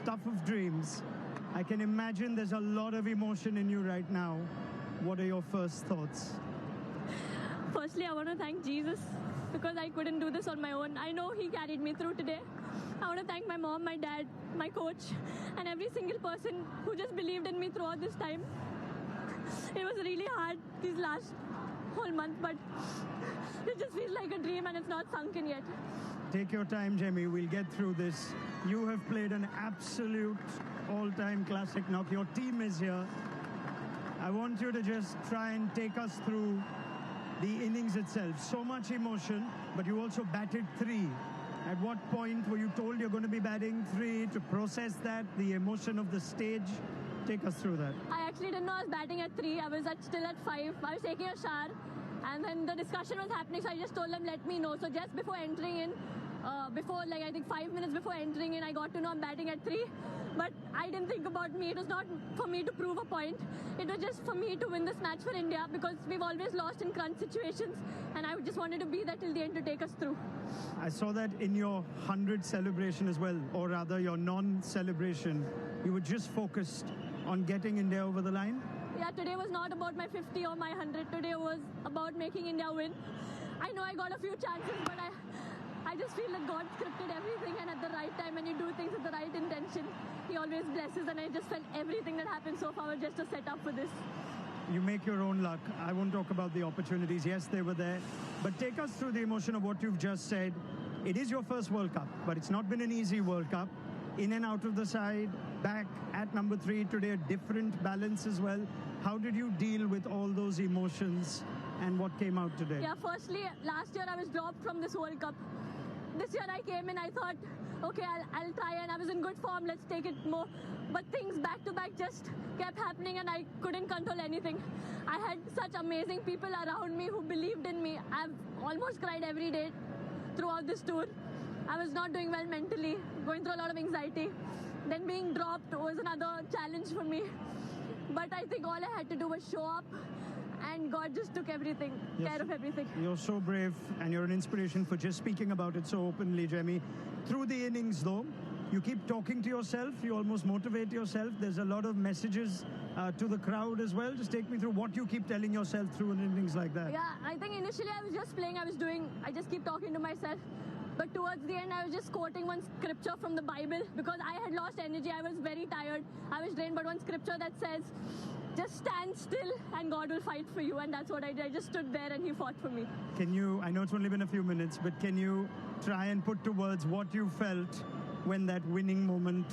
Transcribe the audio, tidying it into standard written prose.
stuff of dreams. I can imagine there's a lot of emotion in you right now. What are your first thoughts? Firstly, I want to thank Jesus because I couldn't do this on my own. I know He carried me through today. I want to thank my mom, my dad, my coach, and every single person who just believed in me throughout this time. It was really hard these last whole month, but it just feels like a dream and it's not sunk in yet. Take your time, Jamie. We'll get through this. You have played an absolute all-time classic knock. Your team is here. I want you to just try and take us through the innings itself. So much emotion, but you also batted 3. At what point were you told you're going to be batting 3 to process that, the emotion of the stage? Take us through that. I actually didn't know I was batting at 3. I was still at 5. I was taking a shower, and then the discussion was happening, so I just told them, let me know. So just before entering in, I think 5 minutes before entering in, I got to know I'm batting at 3. But I didn't think about me. It was not for me to prove a point. It was just for me to win this match for India because we've always lost in crunch situations, and I just wanted to be there till the end to take us through. I saw that in your 100 celebration as well, or rather your non-celebration. You were just focused on getting India over the line? Yeah, today was not about my 50 or my 100. Today was about making India win. I know I got a few chances, but I just feel that God scripted everything, and at the right time, when you do things with the right intention, He always blesses, and I just felt everything that happened so far was just a setup for this. You make your own luck. I won't talk about the opportunities. Yes, they were there. But take us through the emotion of what you've just said. It is your first World Cup, but it's not been an easy World Cup. In and out of the side, back at number 3 today, a different balance as well. How did you deal with all those emotions and what came out today? Yeah, firstly, last year I was dropped from this World Cup. This year I came in, I thought, okay, I'll try, and I was in good form, let's take it more. But things back to back just kept happening, and I couldn't control anything. I had such amazing people around me who believed in me. I've almost cried every day throughout this tour. I was not doing well mentally, going through a lot of anxiety. Then being dropped was another challenge for me. But I think all I had to do was show up, and God just took everything, care of everything. You're so brave, and you're an inspiration for just speaking about it so openly, Jamie. Through the innings, though, you keep talking to yourself. You almost motivate yourself. There's a lot of messages to the crowd as well. Just take me through what you keep telling yourself through an innings like that. Yeah, I think initially I was just playing. I just keep talking to myself. But towards the end, I was just quoting one scripture from the Bible because I had lost energy. I was very tired. I was drained. But one scripture that says, just stand still and God will fight for you. And that's what I did. I just stood there and He fought for me. Can you, I know it's only been a few minutes, but can you try and put to words what you felt when that winning moment